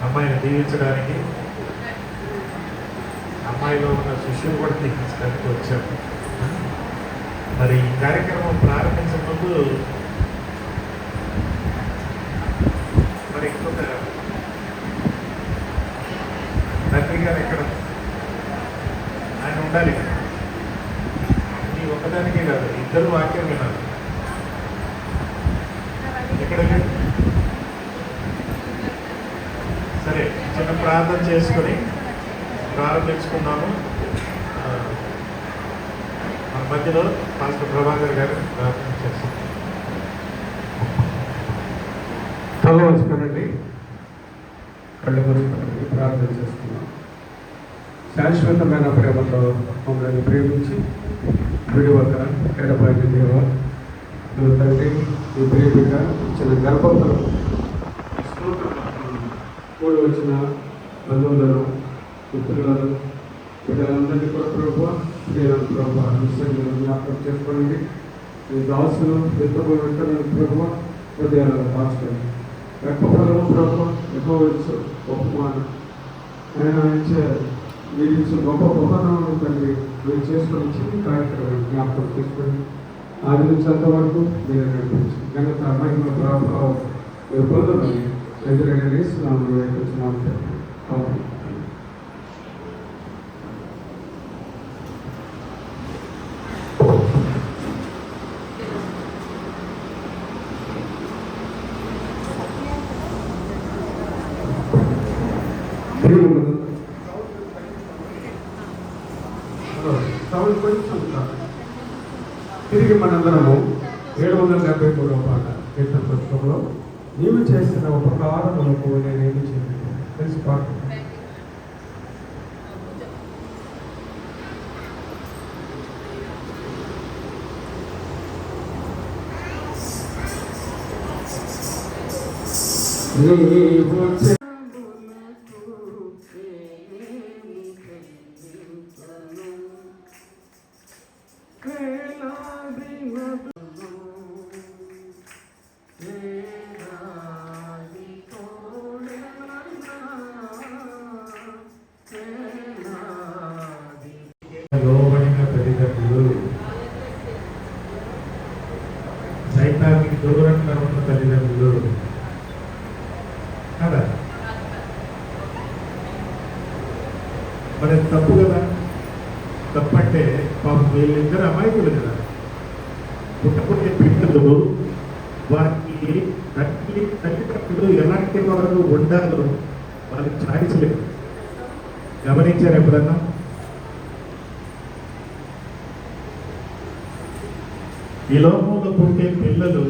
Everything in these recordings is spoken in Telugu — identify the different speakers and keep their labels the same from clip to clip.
Speaker 1: అమ్మాయిని దీవించడానికి, అమ్మాయిలో ఉన్న శిష్యులు కూడా దీవించడానికి వచ్చాము. మరి ఈ కార్యక్రమం ప్రారంభించే ముందు మరి ఇంకొక తండ్రి గారు ఎక్కడ ఆయన ఉండాలి కదా, ఈ ఒక్కదానికే కాదు, ఇద్దరు వాక్యం వినాలి. ఎక్కడ సరే, చిన్న ప్రార్థన చేసుకొని ప్రారంభించుకున్నాము. మన మధ్యలో పాస్టర్ ప్రభాకర్ గారు ప్రార్థన చేస్తాం.
Speaker 2: తల వంచుకోనండి, కళ్ళు మూసుకొని ప్రార్థన చేస్తున్నాం. శాశ్వతమైన ప్రేమతో మమ్మల్ని ప్రేమించి విడివక ఎడబాయిన దేవ, నువ్వు తండ్రి ఈ ప్రేమిక ఇచ్చిన గర్భంతో కూడి వచ్చిన బంధువులను, మిత్రులను, బిడ్డలందరినీ కూడా ప్రభావ ప్రభావ విషయంలో జ్ఞాపకం చేసుకోండి. మీ దాసులు ఎంతమంది వింటున్న ప్రభావ హృదయాలను దాచుకోండి. ఎక్కువ ఫలము ప్రభావ, ఎక్కువ వచ్చు గొప్ప మాట ఆయన ఇచ్చే మీరు ఇచ్చే గొప్ప గొప్పతనం తండ్రి మీరు చేసుకొని చిన్న కార్యక్రమం జ్ఞాపకం చేసుకోండి. ఆది నుంచి అంతవరకు మీరు నడిపించి ఘనత మహిమ ప్రభావం మీరు పొందమని ఎదురైన వేస్తున్నాము. అవును. తిరిగి మనందరము 773వ పాట కీర్తన పుస్తకంలో నీవు చేసిన ఉపకారములకు నేనేమి చేయలేదు తెలిసి పాట.
Speaker 1: లోబడిన తల్లిదండ్రులు, సైతానికి దూరంగా ఉన్న తల్లిదండ్రులు కదా. మరి తప్పు కదా. తప్పంటే పాపం వీళ్ళిద్దరు అమాయకులు కదా. పుట్టపుట్టే పిల్లలు వారికి తల్లిదండ్రులు ఎలాంటి వారు ఉండాలో వాళ్ళకి ఛాయిస్ లేదు. గమనించారు ఎప్పుడన్నా? ఈ లోకంలో పుట్టే పిల్లలు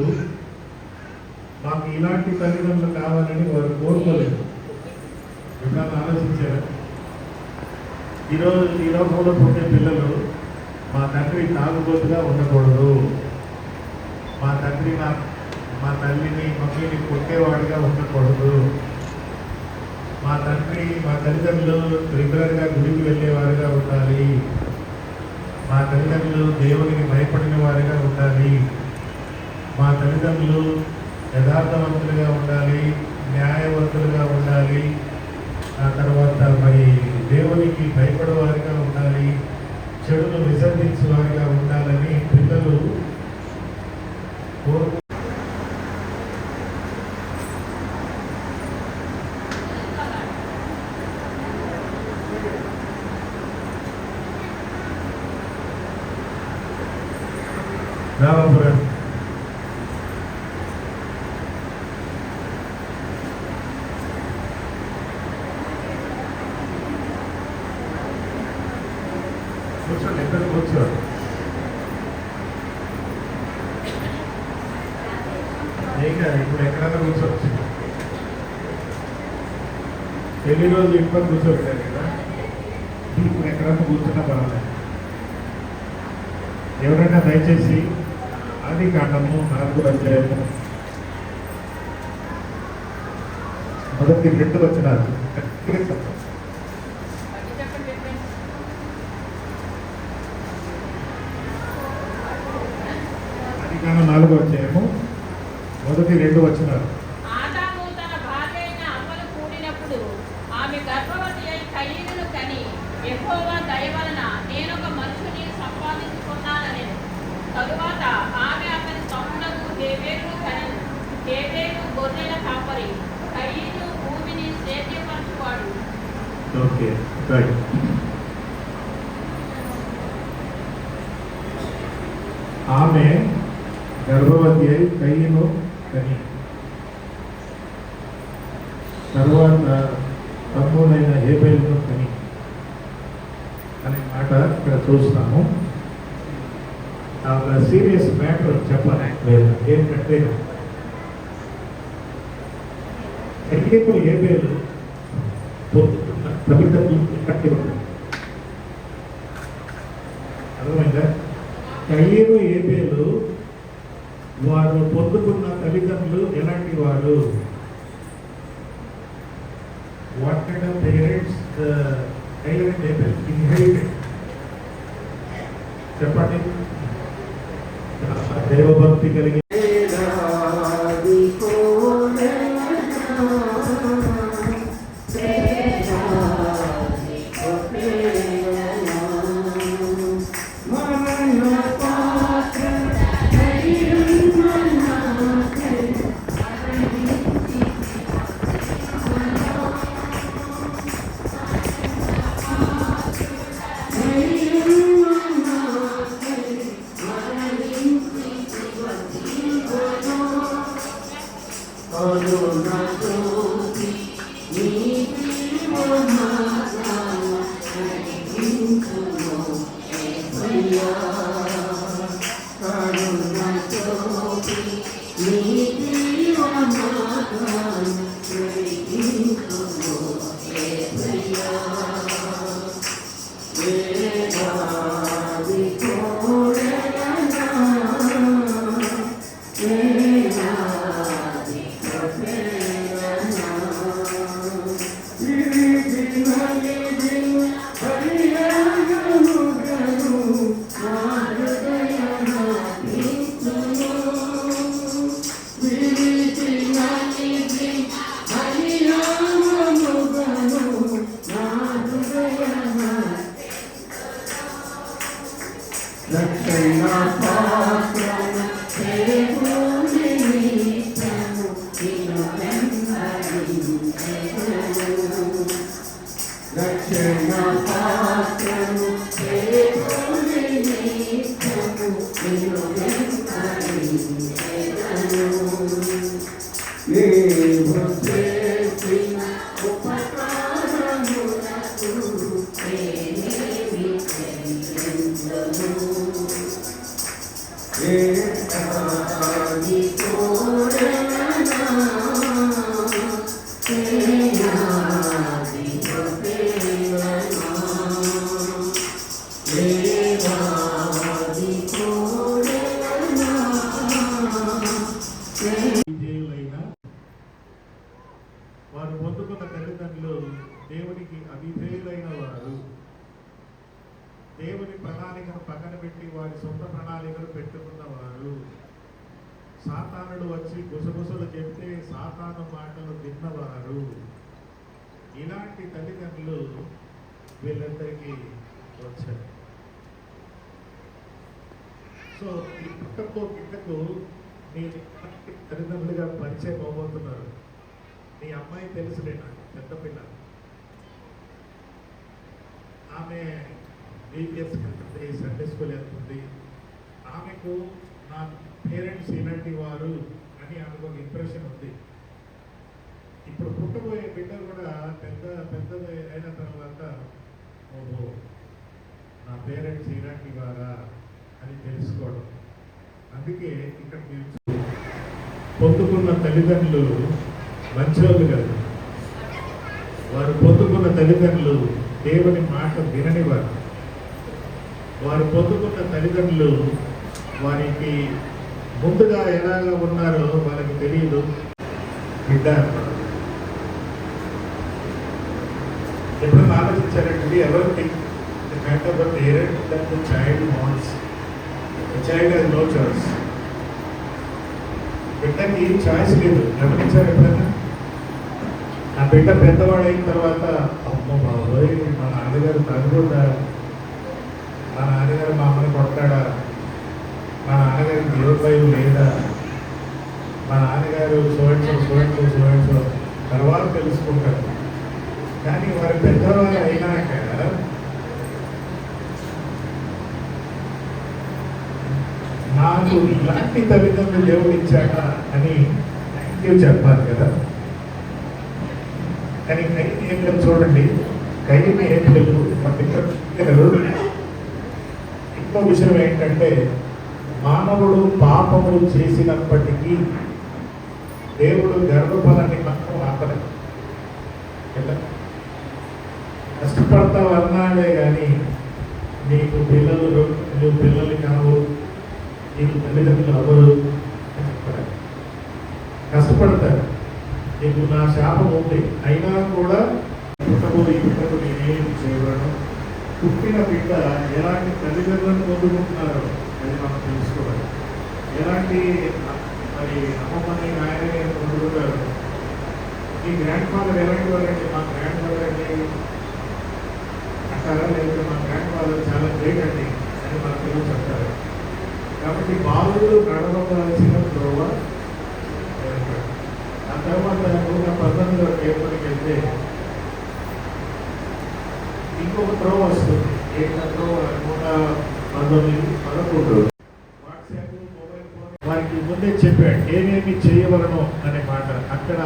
Speaker 1: మాకు ఇలాంటి తల్లిదండ్రులు కావాలని వారు కోరుకోలేదు. ఎప్పుడన్నా ఆలోచించారా? ఈరోజు ఈ లోకంలో పుట్టే పిల్లలు మా తండ్రి తాగుబోతుగా ఉండకూడదు, మా తండ్రి మా తల్లిని మమ్మీని కొట్టేవాడిగా ఉండకూడదు, మా తండ్రి మా తల్లిదండ్రులు రెగ్యులర్గా గుడికి వెళ్ళేవారుగా ఉండాలి, మా తల్లిదండ్రులు దేవునికి భయపడిన వారిగా ఉండాలి, మా తల్లిదండ్రులు యథార్థవంతులుగా ఉండాలి, న్యాయవంతులుగా ఉండాలి, ఆ తర్వాత మరి దేవునికి భయపడేవారిగా ఉండాలి, చెడును విసర్జించేవారిగా ఉండాలని పిల్లలు కోరుకు. రామపురం కూర్చోండి, ఎక్కడ కూర్చోండి. ఇప్పుడు ఎక్కడన్నా కూర్చోవచ్చు. పెళ్లి రోజు ఇంట్లో కూర్చోబెట్టారు కదా, ఇప్పుడు ఎక్కడన్నా కూర్చున్నా పర్వాలేదు. ఎవరైనా దయచేసి ఆదికాండము 4వ అధ్యాయము 1-2 వచనాలు ఆదికాండం 4వ అధ్యాయము 1-2 వచనాలు.
Speaker 3: ఆదాము తన భార్య అయిన అవ్వను కూడినప్పుడు గర్భవతి అయి కయీనును కని యెహోవా దయ వలన నేనొక మనుషుని సంపాదించుకున్నానని. తరువాత ఆమె అతని తమ్ముడకు హేబేలు కని. హేబేలు గొర్రెల కాపరి, కయీను భూమిని సేద్యపరచువాడు.
Speaker 1: Okay, right. ఆమె గర్భవతి అయి కయ్యను కని. తర్వాత తమ్ముడైన హేబేలును కని అనే మాట ఇక్కడ చూస్తాము. ఒక సీరియస్ మ్యాటర్ చెప్పాలి లేదు ఏంటంటే కయ్యను హేబేలు తల్లిదండ్రులు కట్టి ఉంటుంది. అర్థమైందా? కయ్యను హేబేలు వారు పొందుకున్న తల్లిదండ్రులు ఎలాంటి వారు? వాట్ కైండ్ ఆఫ్ పేరెంట్స్ కయ్యను అండ్ హేబేల్ ఇన్హెరిటెడ్? చెప్పండి. దైవభక్తి కలిగి వారు పొందుకున్న తల్లిదండ్రులు దేవునికి అవిధేయులైన వారు. దేవుని ప్రణాళికను పక్కన పెట్టి వారి సొంత ప్రణాళికను పెట్టుకున్నవారు. సాతానుడు వచ్చి గుసగుసలు చెప్తే సాతాను మాటలు విన్నవారు. ఇలాంటి తల్లిదండ్రులు వీళ్ళందరికీ వచ్చారు. సో ఈ పుట్టకో గిట్టకు నేను తల్లిదండ్రులుగా పరిచయం అవబోతున్నారు. నీ అమ్మాయి తెలుసులే, నాకు పెద్ద పిల్ల. ఆమె బీపీఎస్ వెళ్తుంది, సండే స్కూల్ వెళ్తుంది. ఆమెకు నా పేరెంట్స్ ఇలాంటి వారు అని ఆమెకు ఒక ఇంప్రెషన్ ఉంది. ఇప్పుడు పుట్టబోయే బిడ్డ కూడా పెద్దది అయిన తర్వాత ఓహో నా పేరెంట్స్ ఇలాంటి వారా అని తెలుసుకోవడం. అందుకే ఇక్కడ మీరు పొందుకున్న తల్లిదండ్రులు మంచోళ్ళు కాదు. వారు పొందుకున్న తల్లిదండ్రులు దేవుని మాట విననివారు. వారు పొందుకున్న తల్లిదండ్రులు వారికి ముందుగా ఎలాగ ఉన్నారో వాళ్ళకి తెలియదు. బిడ్డ ఎప్పుడైనా ఆలోచించారంటే ఎవరికి child wants, child has no choice. బిడ్డకి చాయిస్ లేదు. గమనించారు ఎప్పుడైనా? ఆ బిడ్డ పెద్దవాడు అయిన తర్వాత అమ్మ బాబోయ్ మా నాన్నగారు తగ్గుతా, మా నాన్నగారు మా అమ్మని కొడతాడా, మా నాన్నగారికి దేవుడి భయం లేదా, మా నాన్నగారు సోయన్సో తర్వాత తెలుసుకుంటారు. కానీ వారి పెద్దవారు అయినాక నాకు ఇలాంటి తల్లిదండ్రులు దేవుడు ఇచ్చాక అని థ్యాంక్ యూ చెప్పాలి కదా. కానీ కైని ఏం లేదు చూడండి, కైని ఏం లేదు. ఇంకో విషయం ఏంటంటే మానవుడు పాపములు చేసినప్పటికీ దేవుడు గర్భఫలాన్ని మాత్రం ఆపలేదు కదా. కష్టపడతావు అన్నాడే కానీ నీకు నువ్వు పిల్లలు కావు, నీకు తల్లిదండ్రులు అవ్వరు అని చెప్పారు. కష్టపడతారు, నీకు నా శాపం ఉంది అయినా కూడా పుట్టబోయి బిడ్డకు నేనేం చేయగలను. పుట్టిన బిడ్డ ఎలాంటి తల్లిదండ్రులను పొందుకుంటున్నారో అది మనం తెలుసుకోవాలి. ఎలాంటి మరి అమ్మమ్మని నాయనని పొందుకుంటారు. మీ గ్రాండ్ ఫాదర్ ఎలాంటి వారంటే మా గ్రాండ్ ఫాదర్ అండి అంటారా, లేకపోతే మా గ్రాండ్ ఫాదర్ చాలా గ్రేట్ అండి అని మన పిల్లలు చెప్తారు. కాబట్టి బాలుడు నడవవలసిన త్రోవ ఆ తర్వాత 119 పేపర్కి వెళ్తే ఇంకొక త్రోవ వస్తుంది. ఏంటో త్రోవ 119, 11 వాట్సాప్ మొబైల్ ఫోన్ వారికి ముందే చెప్పాడు ఏమేమి చేయవలను అనే మాట. అక్కడ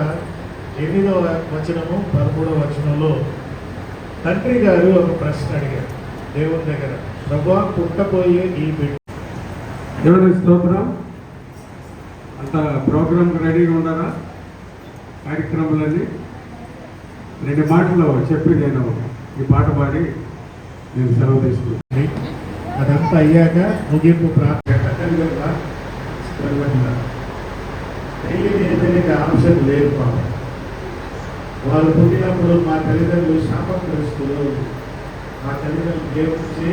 Speaker 1: 8వ వచనము 13వ వచనంలో తండ్రి గారు ఒక ప్రశ్న అడిగారు దేవుని దగ్గర, ప్రభువా పుట్టబోయే ఈ బిడ్డ
Speaker 2: దేవుని స్తోత్రం. అంత ప్రోగ్రాంకి రెడీగా ఉన్నారా? కార్యక్రమాలన్నీ 2 మాటలు చెప్పి నేను ఈ పాట పాడి నేను సెలవు తీసుకుంటాను.
Speaker 1: అదంతా అయ్యాక ముగింపు ప్రార్థన ఆప్షన్ లేదు. పాపం వాళ్ళు పుట్టినప్పుడు మా తల్లిదండ్రులు శాపగ్రస్తులు, మా తల్లిదండ్రులు దేవుడిచే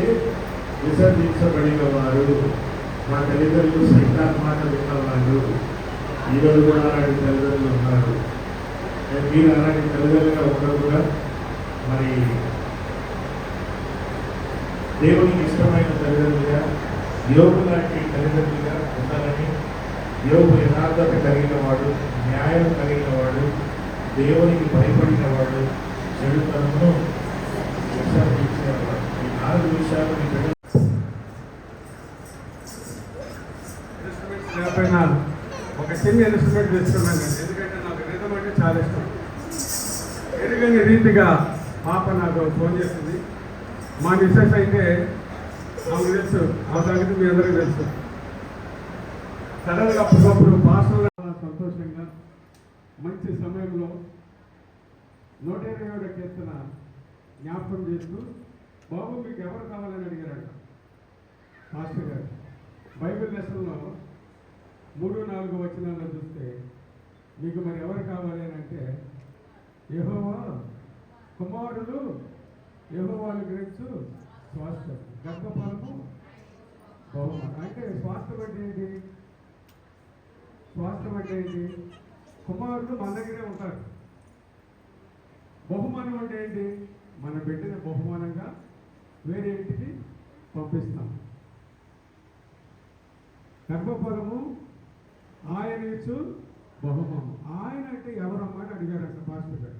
Speaker 1: విసర్జించబడిన వారు, మా తల్లిదండ్రులు సైతాన్ మాట విన్నవాళ్ళు. ఈరోజు కూడా అలాంటి తల్లిదండ్రులు ఉన్నారు. మీరు అలాంటి తల్లిదండ్రులుగా ఉండరు కూడా. మరి దేవునికి ఇష్టమైన తల్లిదండ్రులుగా యోగు లాంటి తల్లిదండ్రులుగా ఉండాలని, యోగు యథార్థత కలిగిన వాడు, న్యాయం కలిగిన వాడు, దేవునికి భయపడిన వాడు, చెడుతనమును విసర్జించేవాడు. ఈ 4 విషయాలు మీ బిడ్డ
Speaker 2: లేకపోయినా ఒక చిన్న ఇన్స్ట్రుమెంట్ తీసుకున్నాను. ఎందుకంటే నాకు రిథం అంటే చాలా ఇష్టం. ఎరుగని రీతిగా పాప నాకు ఫోన్ చేస్తుంది. మా మిస్సెస్ అయితే ఆమెకు తెలుసు, ఆ సంగతి మీ అందరికీ తెలుసు. సడన్గా అప్పుడప్పుడు పాస్టర్లు సంతోషంగా మంచి సమయంలో 120వ కీర్తన జ్ఞాపకం చేస్తూ, బాబు మీకు ఎవరు కావాలని అడిగారంట పాస్టర్ గారు. బైబిల్ లెసన్లో 3-4 వచనాల్లో చూస్తే మీకు మరి ఎవరు కావాలి అని అంటే, యెహోవా కుమారులు యెహోవాను గురించి స్వాస్థ్యం, గర్భఫలము బహుమానం. అంటే స్వాస్థ్యం అంటే ఏంటి? స్వాస్థ్యం అంటే ఏంటి? కుమారులు మన దగ్గరే ఉంటారు. బహుమానం అంటే ఏంటి? మన బిడ్డని బహుమానంగా వేరే ఇంటికి పంపిస్తాం. గర్భఫలము ఆయన ఇచ్చు బహుమానం. ఆయన అంటే ఎవరమ్మా అని అడిగారంట పాస్టర్ గారు.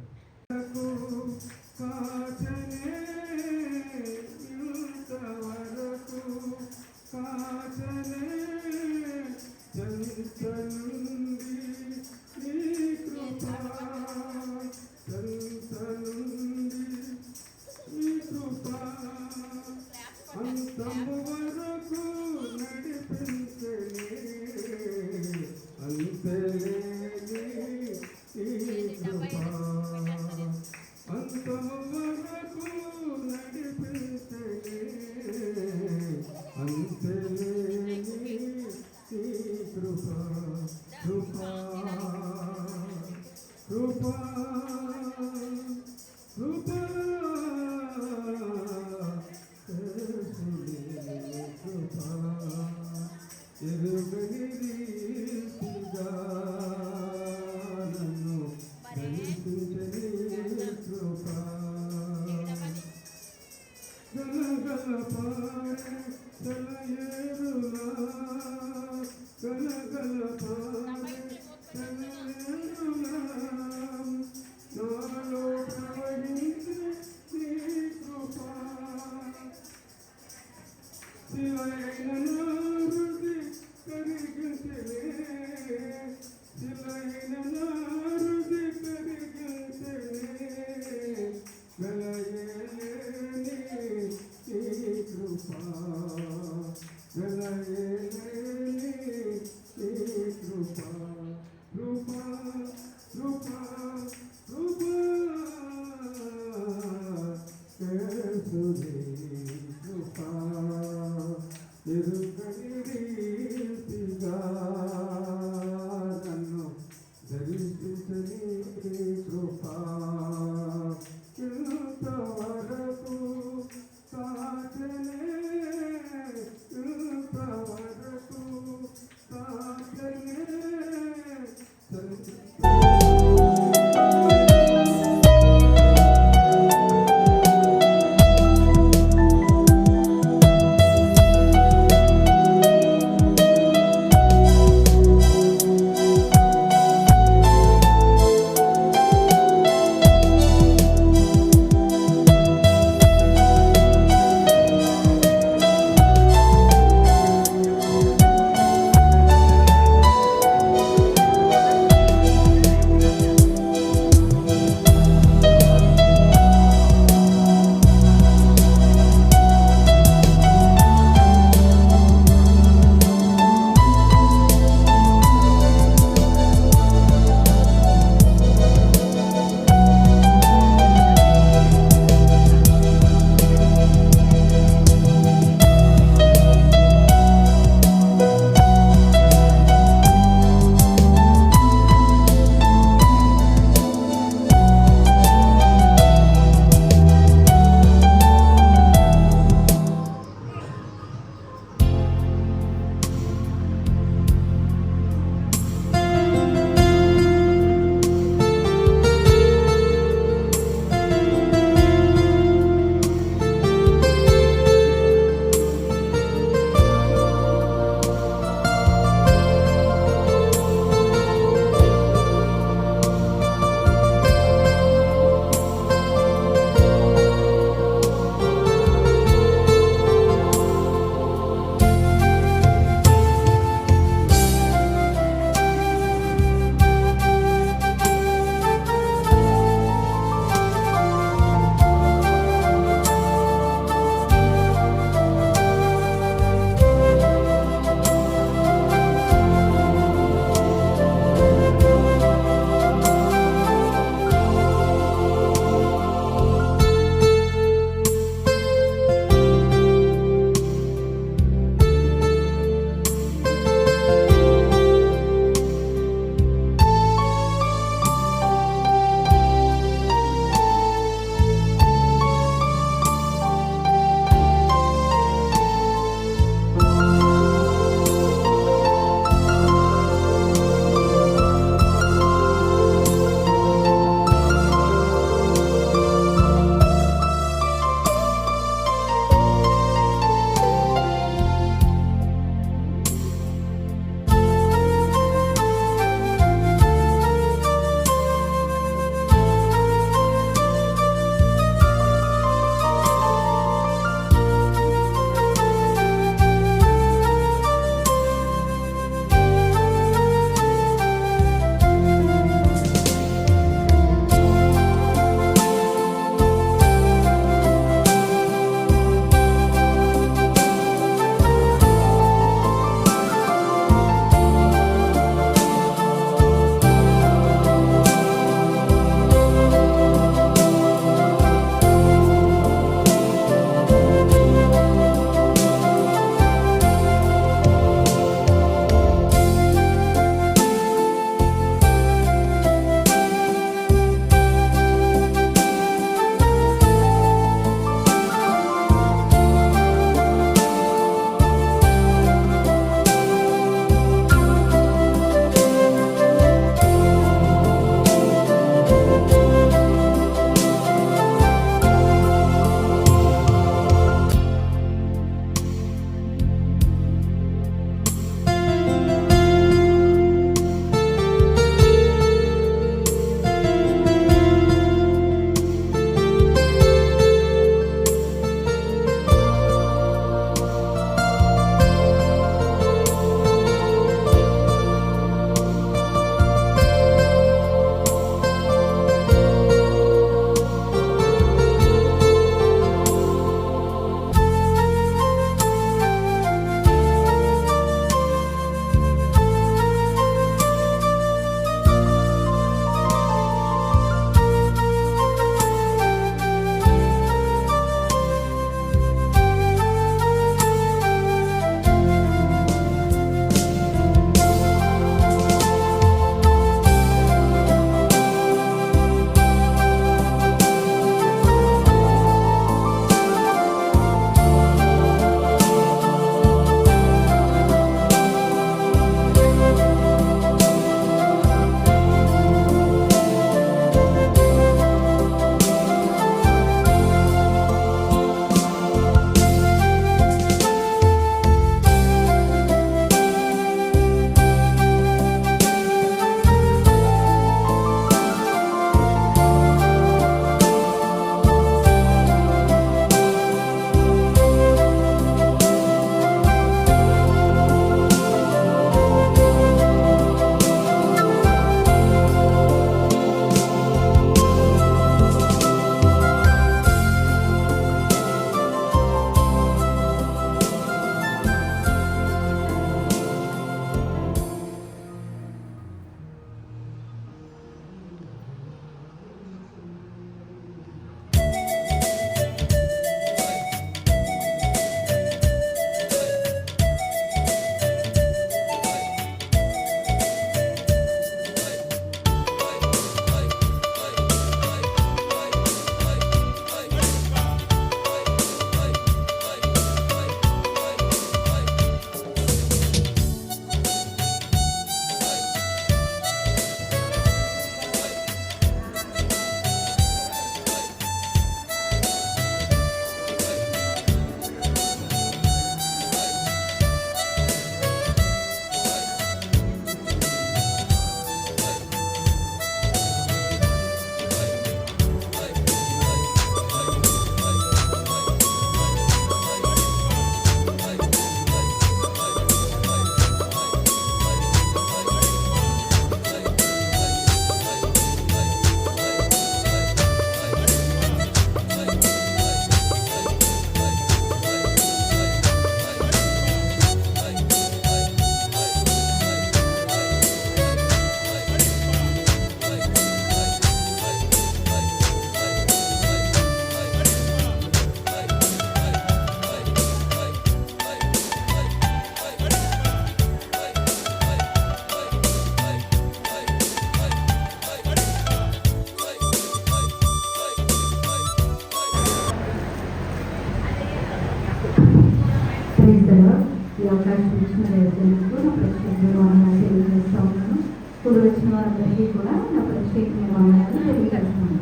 Speaker 4: తెలియజేస్తూ నా ప్రత్యేక వందనాలు తెలియజేస్తూ ఉన్నాను. ఇప్పుడు వచ్చిన వారందరికీ కూడా నా ప్రత్యేకమైన వందనాలు తెలియజేస్తున్నాను.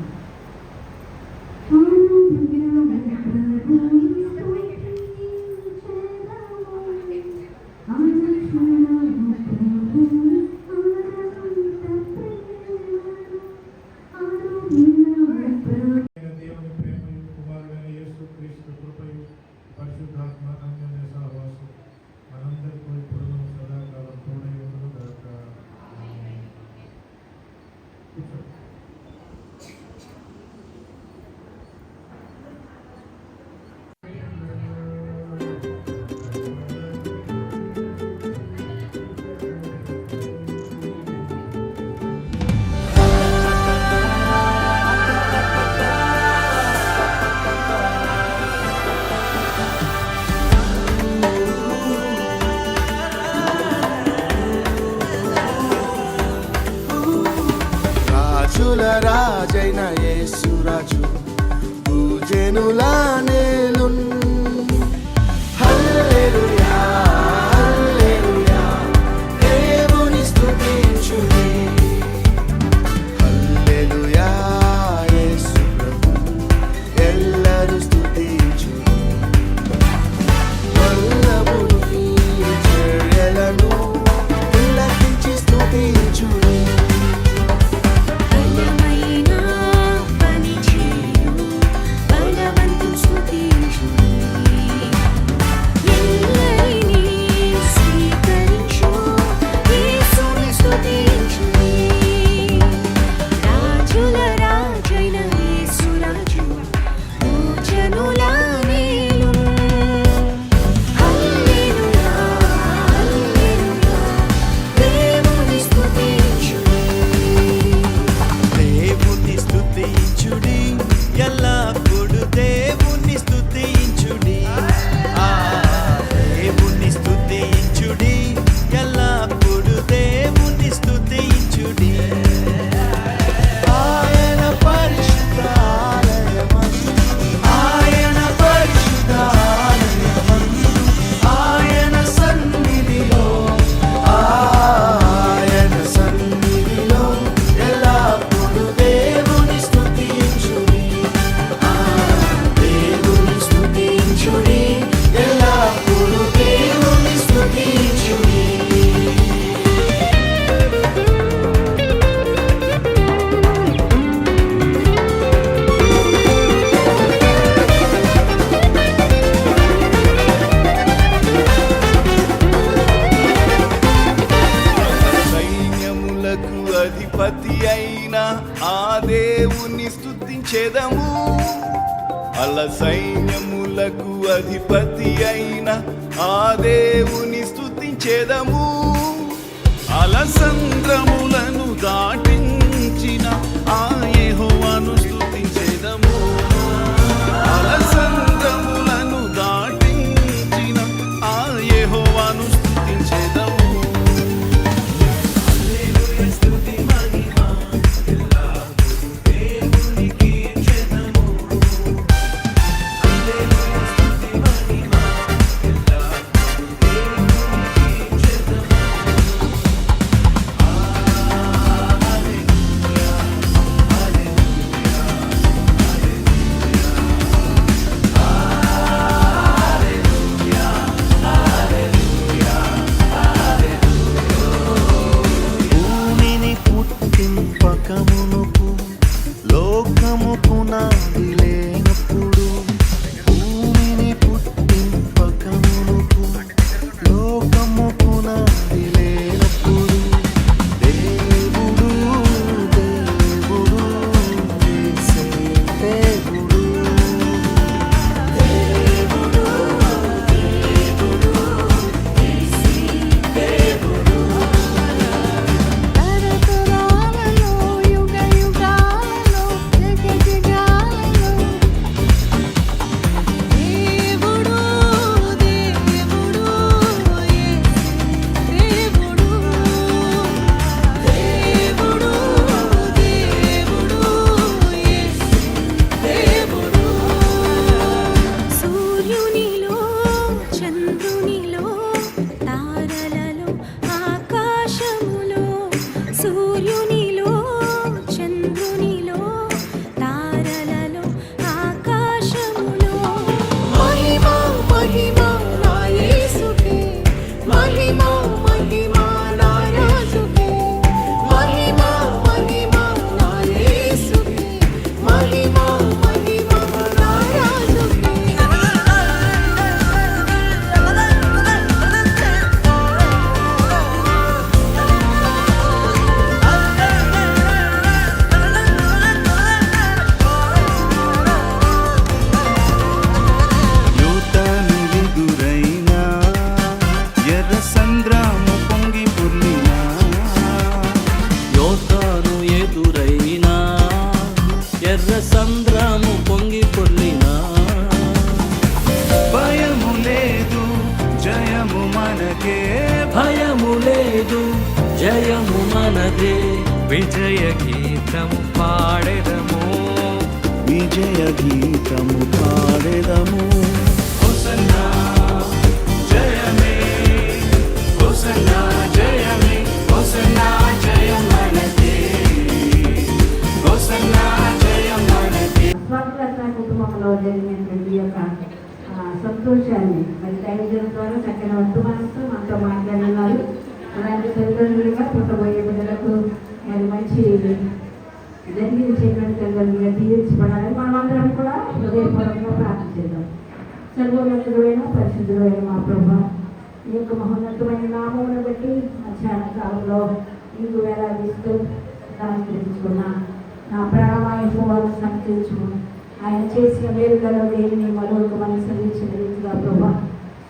Speaker 1: దేవుని ప్రేమయు కుమారుడైన యేసుక్రీస్తు కృపయు పరిశుద్ధాత్మ అన్యోన్య సహవాసం మనందరికీ ఇప్పుడును సదాకాలం తోడై ఉండును గాక. కూర్చోండి.
Speaker 5: రాజుల రాజైన యేసురాజు పూజనుల నేలున్ హల్లెలూయా హల్లెలూయా దేవుని స్తుతించుడి హల్లెలూయా యేసు ప్రభు ఎల్లరూ స్తుతించుడి వల్లభుని చర్యలను ఉల్లసించి స్తుతించుడి
Speaker 6: బలమైన పని చేయు బలవంతు స్తుతించుడి ఎల్లరినీ స్వీకరించు యేసుని స్తుతించుడి రాజుల రాజైన యేసురాజు పూజనుల నేలున్ హల్లెలూయా హల్లెలూయా దేవుని స్తుతించుడి
Speaker 5: దేవుని స్తుతించుడి ఎల్లప్పుడు దేవుని స్తుతించుడి ఆ దేవుని స్తుతించుడి ఎల్లప్పుడు దేవుని స్తుతించుడి ఆయన పరిశుద్ధ ఆలయమందు ఆయన పరిశుద్ధ ఆలయమందు ఆయన సన్నిధిలో ఎల్లప్పుడు దేవుని స్తుతించుడి దేవుని స్తుతించుడి ఎల్లప్పుడు దేవుని స్తుతించుడి సైన్యములకు అధిపతి అయిన ఆ దేవుని స్తుతించెదము అల సైన్యములకు అధిపతి అయిన ఆ దేవుని స్తుతించెదము అలసంద్రములను దాటించిన ఆ యెహోవాను స్తుతించెదము అలసంద్రములను దాటించిన ఆ యెహోవాను స్తుతించెదము భూమిని పుట్టింపకమునుపు లోకము పునాది లేనప్పుడు భూమిని పుట్టింపకమునుపు లోకము పునాది లేనప్పుడు దేవుడు దేవుడు యేసే దేవుడు దేవుడు దేవుడు యేసే దేవుడు
Speaker 6: తరతరాలలో యుగ యుగాలలో జగ జగాలలో
Speaker 7: ఎర్ర సంద్రము పొంగి పొర్లినా
Speaker 5: భయము లేదు జయము మనకే
Speaker 7: భయము లేదు జయము మనదే
Speaker 5: విజయ గీతము పాడెదము విజయ గీతము పాడెదము హోసన్నా జయమే హోసన్నా జయమే హోసన్నా జయం మనదే హోసన్నా జయం మనదే.
Speaker 4: స్వాతంత్ర కుటుంబంలో జరిగినటువంటి ఈ యొక్క సంతోషాన్ని మరి దైవజనం ద్వారా చక్కని వర్తమానంతో మనతో మాట్లాడుతున్నారు. అలాంటి తల్లిదండ్రులుగా పుట్టబోయే బిడ్డలకు మరి మంచి జరిగించేటువంటి తల్లిదండ్రులుగా దీవించబడాలని మనమందరం కూడా హృదయపూర్వకంగా ప్రార్థించేద్దాం. సర్వోన్నతుడైన పరిశుద్ధుడైన మా ప్రభు, ఈ యొక్క మహోన్నతమైన నామమును బట్టి మధ్యాహ్న కాలంలో నీకు వేలాదిస్తూ నమస్కరించుకున్న నా ప్రాణమాయకు సంకరించుకుని ఆయన చేసిన మేలులలో దేనిని మరొక మనం సరించిన రీతిగా ప్రభా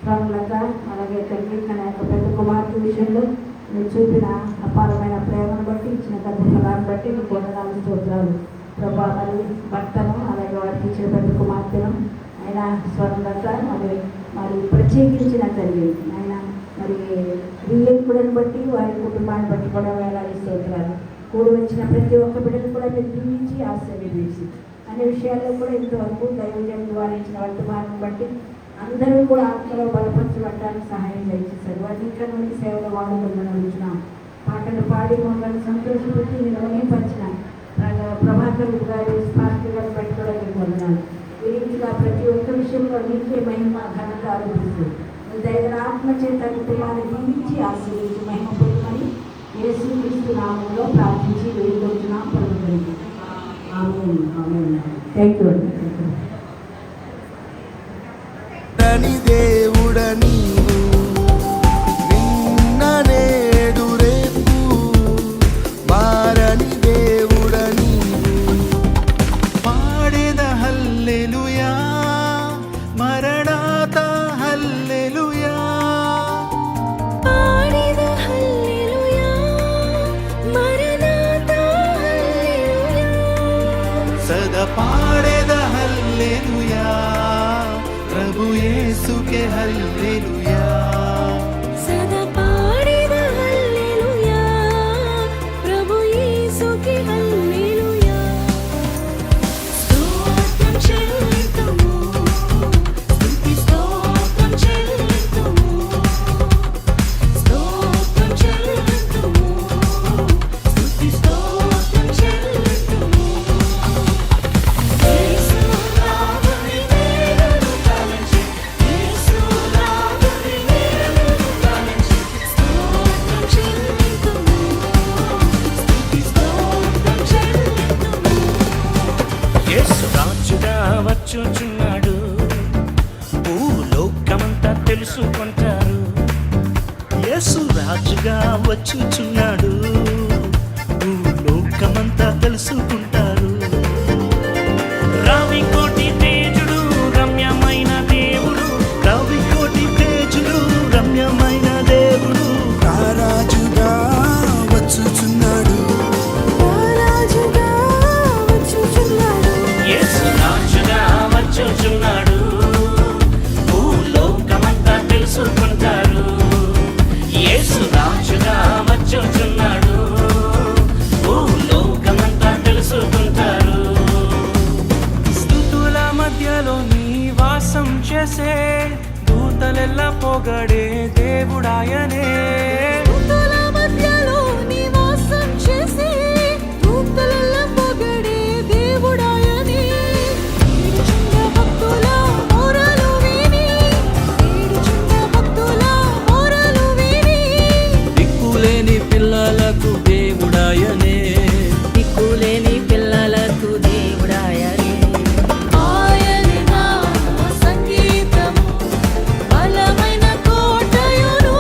Speaker 4: స్వాములక అలాగే తండ్రి తన యొక్క పెద్ద కుమార్తె విషయంలో మీరు చూపిన అపారమైన ప్రేమను బట్టి ఇచ్చిన గర్భఫలాన్ని బట్టి మీకు వందనాలు స్తోత్రాలు ప్రభా. మరి భర్తను అలాగే వారికి ఇచ్చిన పెద్ద కుమార్తెను ఆయన స్వర్ణత మరి ప్రత్యేకించిన తల్లి ఆయన మరి వియ్యకుడిని బట్టి వారి కుటుంబాన్ని బట్టి కూడా వేలాది స్తోత్రాలు. కూడి వచ్చిన ప్రతి ఒక్క బిడ్డను కూడా మీరు దీవించి ఆశీర్వదించి అనే విషయాల్లో కూడా ఇంతవరకు దైవజనం ద్వారా ఇచ్చిన వర్తమానం బట్టి అందరూ కూడా ఆత్మలో బలపరచబడడానికి సహాయం చేసేసారు. వర్ణీకరణ సేవలో వాడుకుందని అడుగుతున్నాం. పాటలు పాడి మమ్మల్ని సంతోషపెట్టి నిర్వహింపరిచిన ప్రభాకర్ గారి స్పాస్టర్ గారి బట్టి కూడా మీకు వందనాలు. ఈ రీతిగా ప్రతి ఒక్క విషయంలో నీకే మహిమ ఘనత ఆరోపిస్తూ దైవ ఆత్మ చేత కుటుంబాన్ని దీవించి ఆశీర్వించి మహిమ పొందమని యేసుక్రీస్తు నామంలో ప్రార్థించి వేడుకుంటున్నాం ప్రభుత్వం. ఆమేన్ ఆమేన్. థ్యాంక్ యూ అండి.
Speaker 5: నీ దేవుడ నీవు నిన్న నేడు రేపు మారని దేవుడ నీవు పాడేద హల్లెలూయా మరణాత హల్లెలూయా
Speaker 6: పాడేద హల్లెలూయా మరణాత హల్లెలూయా
Speaker 5: సదా పాడేద హల్లెలూయా ప్రభు యేసుకే హల్లెలూయా
Speaker 6: సదా పాడేద హల్లెలూయా ప్రభు యేసుకే హల్లెలూయా. స్తోత్రం చెల్లింతుము స్తుతి స్తోత్రం చెల్లింతుము స్తోత్రం చెల్లింతుము స్తుతి స్తోత్రం చెల్లింతుము. యేసు రాముని మేలును తలచి యేసు రాముని మేలును తలచి స్తోత్రం చెల్లింతుము స్తుతి స్తోత్రం చెల్లింతుము.
Speaker 7: యేసు రాజుగా వచ్చుచున్నాడు భూలోకమంతా తెలుసుకుంటారు. యేసు రాజుగా వచ్చుచున్నాడు భూలోకమంతా తెలుసుకుంటారు. రవి కోటి తేజుడు రమ్యమైన దేవుడు రవి కోటి తేజుడు రమ్యమైన దేవుడు
Speaker 5: రారాజుగా వచ్చుచున్నాడు
Speaker 6: రాజుగా వచ్చుచున్నాడు.
Speaker 7: యేసు రాజుగా వచ్చుచున్నాడు భూలోకమంతా తెలుసుకుంటారు. యేసు రాజుగా వచ్చుచున్నాడు భూలోకమంతా తెలుసుకుంటారు.
Speaker 5: స్తుతుల మధ్యలో నీ వాసం చేసే దూతలెల్లా పొగడే దేవుడాయనే
Speaker 6: దూతల మధ్యలో నివాసం చేసే దూతలెల్లా పొగడే దేవుడాయనే. ఏడుచున్న భక్తుల మొరలు విని ఏడుచున్న భక్తుల మొరలు విని
Speaker 7: దిక్కులేని పిల్లలకు దేవుడాయనే
Speaker 8: దిక్కులేని పిల్లలకు దేవుడాయనే.
Speaker 6: ఆయనే నా సంగీతము బలమైన కోటయును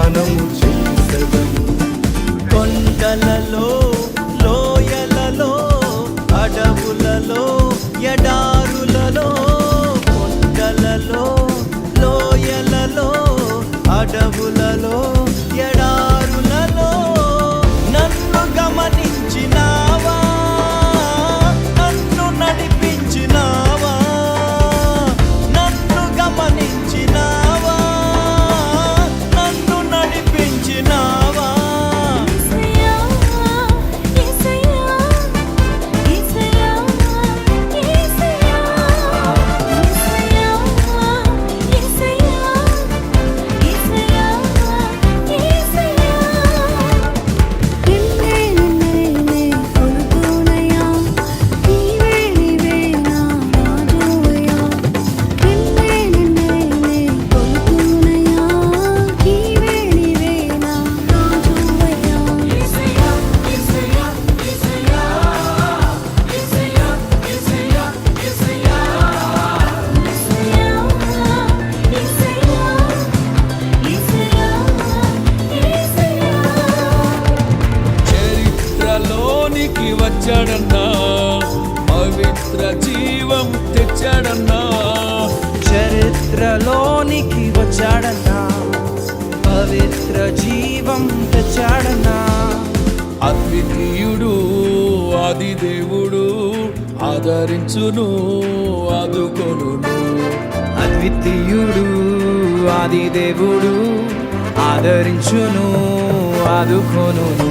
Speaker 5: మనము చేసెదము. కొండలలో లోయలలో అడవులలో ఎడారులలో కొండలలో లోయలలో అడవులలో ఎడారులలో నన్ను గమనించినావా, నన్ను నడిపించినావా, నన్ను గమనించినావా, నన్ను నడిపించినావా.
Speaker 6: యేసయ్యా యేసయ్యా యేసయ్యా యేసయ్యా యేసయ్యా యేసయ్యా యేసయ్యా యేసయ్యా నిన్నే నిన్నే కొలుతునయా నీవే నీవే నా రాజువయ్యా నిన్నే నిన్నే కొలుతునయా నీవే నీవే నా రాజువయ్యా యేసయ్యా యేసయ్యా యేసయ్యా యేసయ్యా యేసయ్యా యేసయ్యా
Speaker 5: చరిత్రలోనికి వచ్చాడన్నా, పవిత్ర జీవం తెచ్చాడన్నా. చరిత్రలోనికి వచ్చాడన్నా, పవిత్ర జీవం తెచ్చాడన్నా. అద్వితీయుడు ఆది దేవుడు ఆదరించును ఆదుకొనును. అద్వితీయుడు ఆది దేవుడు ఆదరించును ఆదుకొనును.